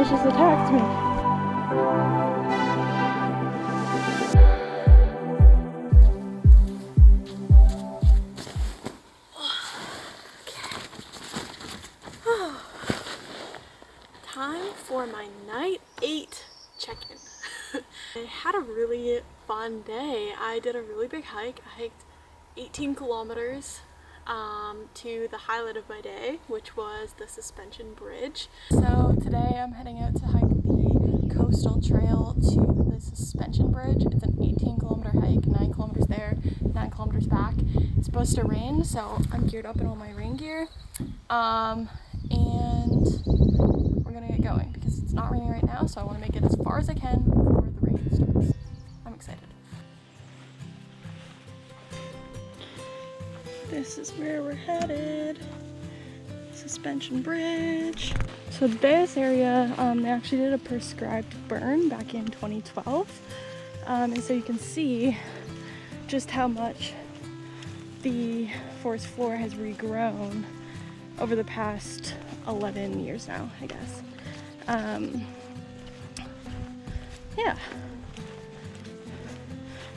almost just attacked me. Time for my night 8 check-in. I had a really fun day. I did a really big hike. I hiked 18 kilometers to the highlight of my day, which was the suspension bridge. So today I'm heading out to hike the coastal trail to the suspension bridge. It's an 18-kilometer hike, 9 kilometers there, 9 kilometers back. It's supposed to rain, so I'm geared up in all my rain gear. And we're gonna get going because it's not raining right now, so I want to make it as far as I can before the rain starts. I'm excited. This is where we're headed. Suspension bridge. So this area, they actually did a prescribed burn back in 2012. And so you can see just how much the forest floor has regrown over the past 11 years now, I guess. Yeah,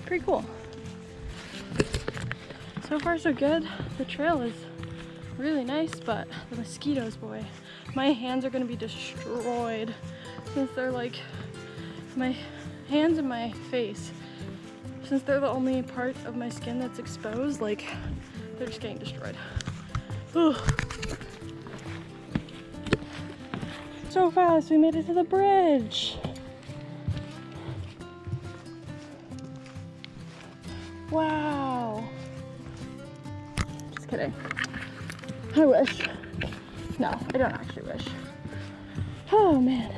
pretty cool. So far so good. The trail is really nice, but the mosquitoes, boy, my hands are gonna be destroyed since they're like, my hands and my face, since they're the only part of my skin that's exposed, like, they're just getting destroyed. Ugh. So fast, we made it to the bridge. Wow. Just kidding. I wish. No, I don't actually wish. Oh man.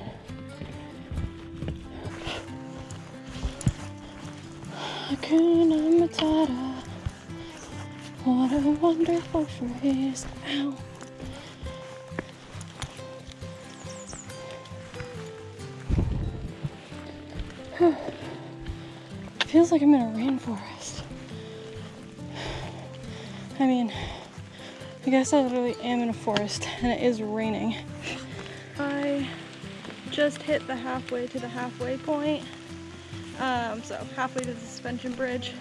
Hakuna Matata. What a wonderful phrase. Ow. Feels like I'm in a rainforest. I mean, I guess I literally am in a forest and it is raining. I just hit the halfway to the halfway point. So halfway to the suspension bridge.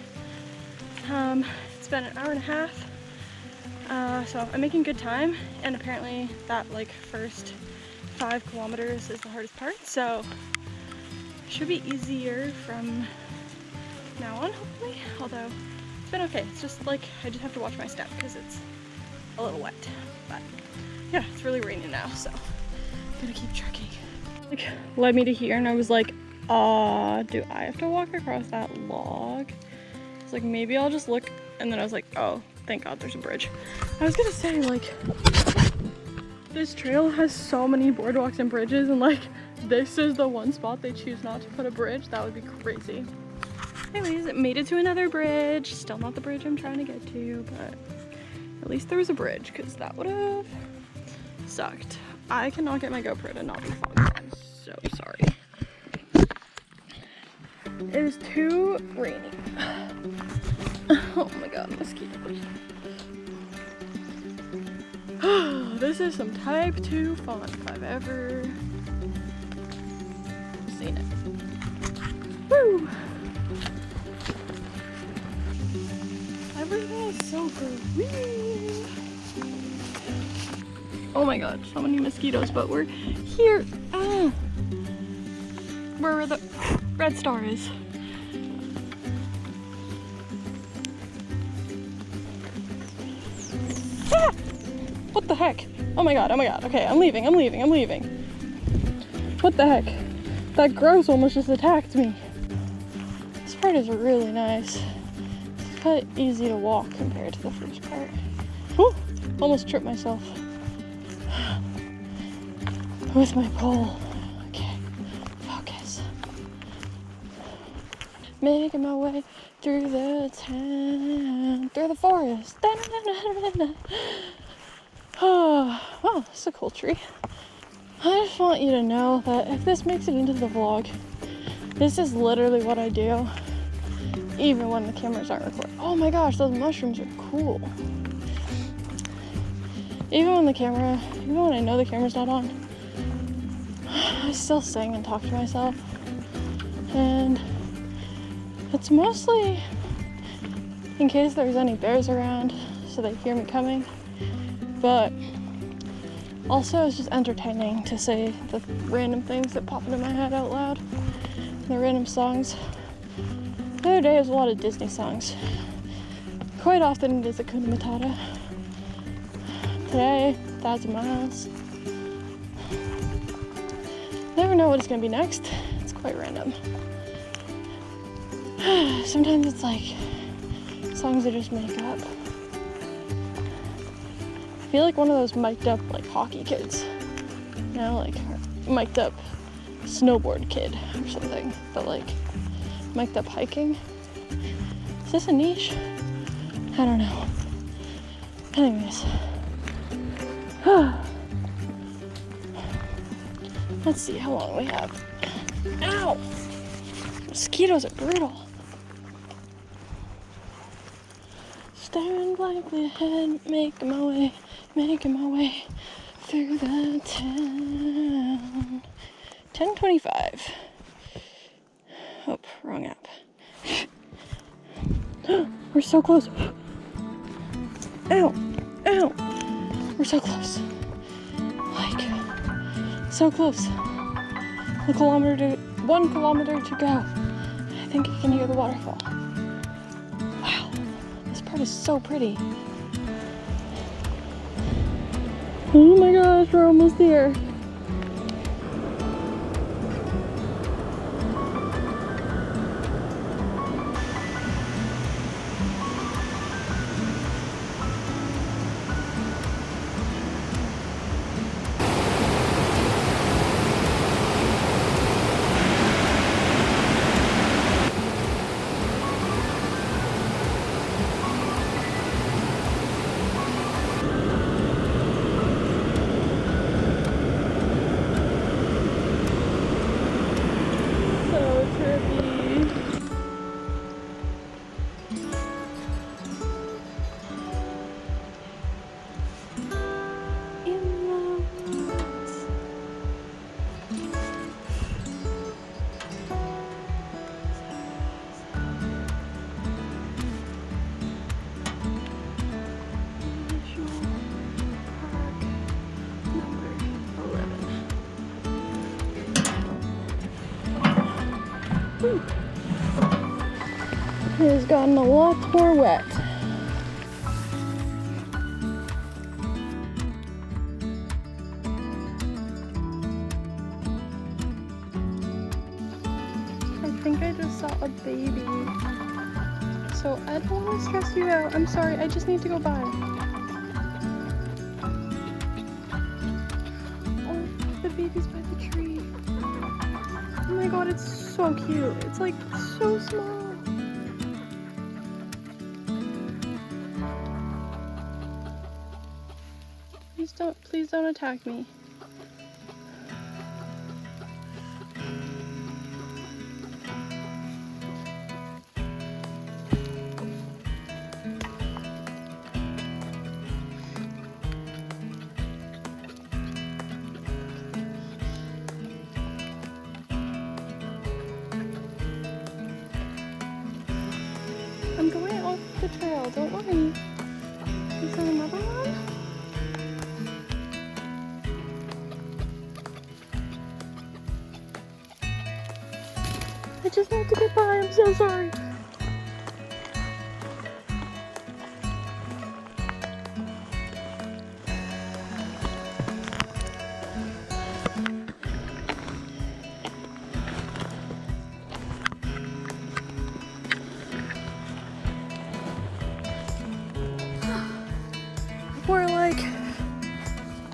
It's been an hour and a half. So I'm making good time, and apparently that like first 5 kilometers is the hardest part. So it should be easier from now on, hopefully. Although it's been okay. It's just like I just have to watch my step because it's a little wet. But yeah, it's really raining now, so I'm gonna keep trekking. Like led me to here, and I was like, do I have to walk across that log? It's like maybe I'll just look, and then I was like, oh, thank God there's a bridge. I was gonna say, like, this trail has so many boardwalks and bridges, and like this is the one spot they choose not to put a bridge. That would be crazy. Anyways, it made it to another bridge. Still not the bridge I'm trying to get to, but at least there was a bridge, because that would have sucked. I cannot get my GoPro to not be fogged. I'm so sorry. It is too rainy. Oh my god, mosquitoes. This is some type 2 fun if I've ever seen it. Woo! Everything is so green. Oh my god, so many mosquitoes, but we're here. Where the red star is. Ah! What the heck? Oh my god, okay, I'm leaving. What the heck? That grouse almost just attacked me. This part is really nice. It's kind of easy to walk compared to the first part. Whew, almost tripped myself with my pole. Okay, focus. Making my way through the town, through the forest. Oh, wow, that's a cool tree. I just want you to know that if this makes it into the vlog, this is literally what I do, even when the cameras aren't recording. Oh my gosh, those mushrooms are cool. Even when I know the camera's not on, I still sing and talk to myself, and it's mostly in case there's any bears around so they hear me coming, but also it's just entertaining to say the random things that pop into my head out loud, the random songs. The other day was a lot of Disney songs. Quite often it is Hakuna Matata. Today, 1,000 Miles. Never know what it's gonna be next. It's quite random. Sometimes it's like songs I just make up. I feel like one of those mic'd up like hockey kids. You know, like mic'd up snowboard kid or something. But like mic'd up hiking. Is this a niche? I don't know. Anyways. Let's see how long we have. Ow! Mosquitoes are brutal. Staring blankly ahead, making my way through the town. 10:25. Oh, wrong app. We're so close. Ow! Ow! We're so close. Like, so close. 1 kilometer to go. I think I can hear the waterfall. Wow, this part is so pretty. Oh my gosh, we're almost there. It has gotten a lot more wet. I think I just saw a baby. So I don't want to stress you out. I'm sorry, I just need to go by. Oh, the baby's by the tree. Oh my god, it's so cute. It's like so small. Please don't attack me. I'm going off the trail, don't worry. Is there another one? I just need to get by, I'm so sorry. We're like,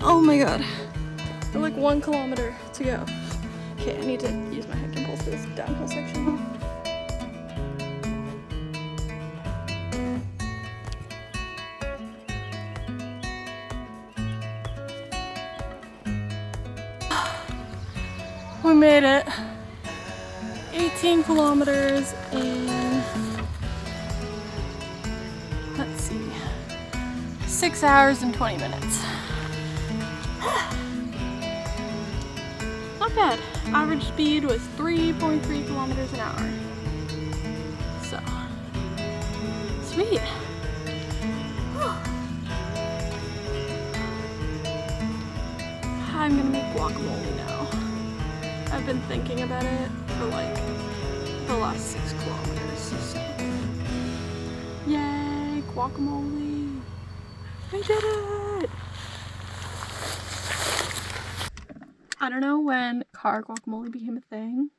oh my god, we're like 1 kilometer to go. Okay, I need to use my hiking poles for this downhill section. We made it. 18 kilometers in, let's see, 6 hours and 20 minutes. Not not bad. Average speed was 3.3 kilometers an hour. So, sweet. I'm gonna make guacamole now. I've been thinking about it for like the last 6 kilometers. So. Yay, guacamole! I did it! I don't know when car guacamole became a thing.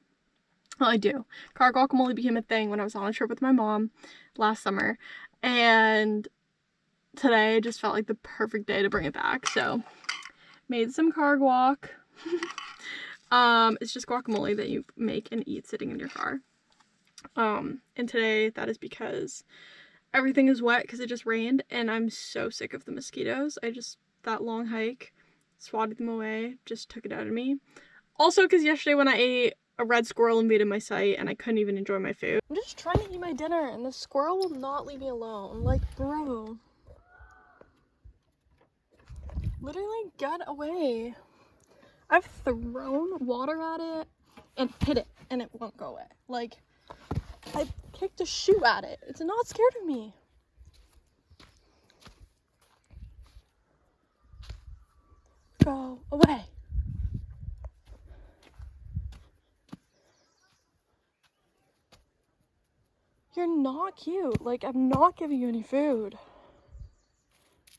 Well, I do. Car guacamole became a thing when I was on a trip with my mom last summer, and today just felt like the perfect day to bring it back. So, made some car guac. It's just guacamole that you make and eat sitting in your car. And today that is because everything is wet because it just rained, and I'm so sick of the mosquitoes. That long hike swatted them away, just took it out of me. Also because yesterday when I ate, a red squirrel invaded my sight and I couldn't even enjoy my food. I'm just trying to eat my dinner and the squirrel will not leave me alone. Like, bro. Literally get away. I've thrown water at it and hit it and it won't go away. Like, I kicked a shoe at it. It's not scared of me. Go away. You're not cute. Like, I'm not giving you any food.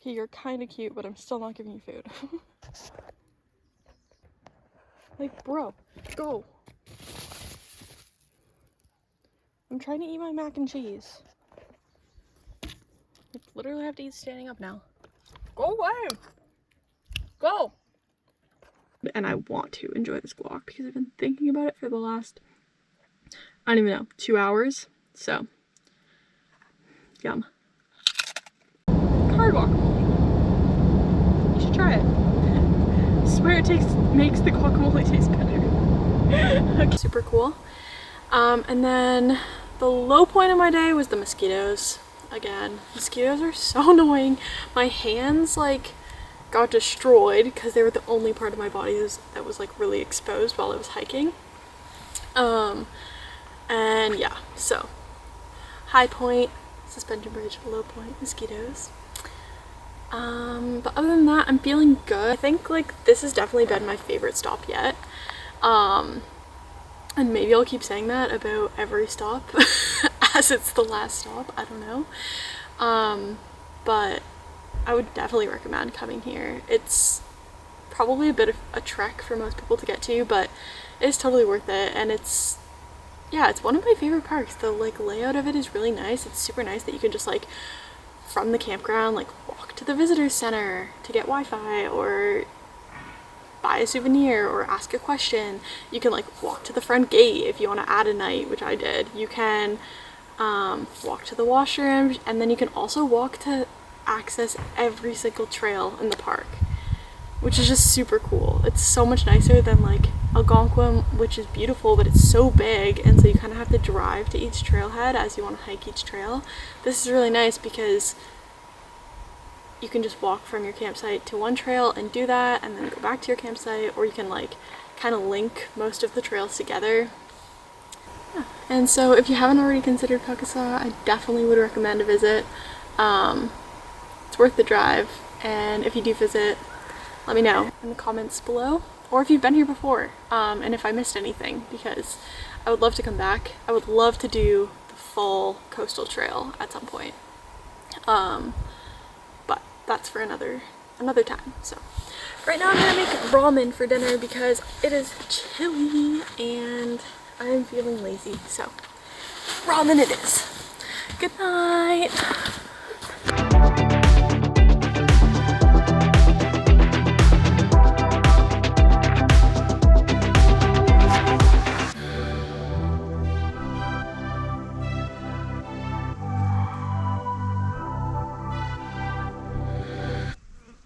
Okay, you're kind of cute, but I'm still not giving you food. Like, bro, go. I'm trying to eat my mac and cheese. I literally have to eat standing up now. Go away. Go. And I want to enjoy this guac because I've been thinking about it for the last, I don't even know, 2 hours. So, yum. Car guacamole. You should try it. I swear it makes the guacamole taste better. Okay. Super cool. And then the low point of my day was the mosquitoes. Again, mosquitoes are so annoying. My hands like got destroyed because they were the only part of my body that was like really exposed while I was hiking. And yeah, so high point, suspension bridge, low point, mosquitoes. But other than that, I'm feeling good. I think like this has definitely been my favorite stop yet. And maybe I'll keep saying that about every stop as it's the last stop, I don't know. But I would definitely recommend coming here. It's probably a bit of a trek for most people to get to, but it's totally worth it. And it's one of my favorite parks. The like layout of it is really nice. It's super nice that you can just like from the campground like walk to the visitor center to get Wi-Fi or buy a souvenir or ask a question. You can like walk to the front gate if you want to add a night, which I did. You can walk to the washroom, and then you can also walk to access every single trail in the park, which is just super cool. It's so much nicer than like Algonquin, which is beautiful, but it's so big, and so you kind of have to drive to each trailhead as you want to hike each trail. This is really nice because you can just walk from your campsite to one trail and do that, and then go back to your campsite, or you can like kind of link most of the trails together. Yeah. And so if you haven't already considered Pukaskwa, I definitely would recommend a visit. It's worth the drive, and if you do visit, let me know in the comments below, or if you've been here before, and if I missed anything, because I would love to come back. I would love to do the full coastal trail at some point. But that's for another time. So right now I'm gonna make ramen for dinner because it is chilly and I'm feeling lazy. So ramen it is. Good night.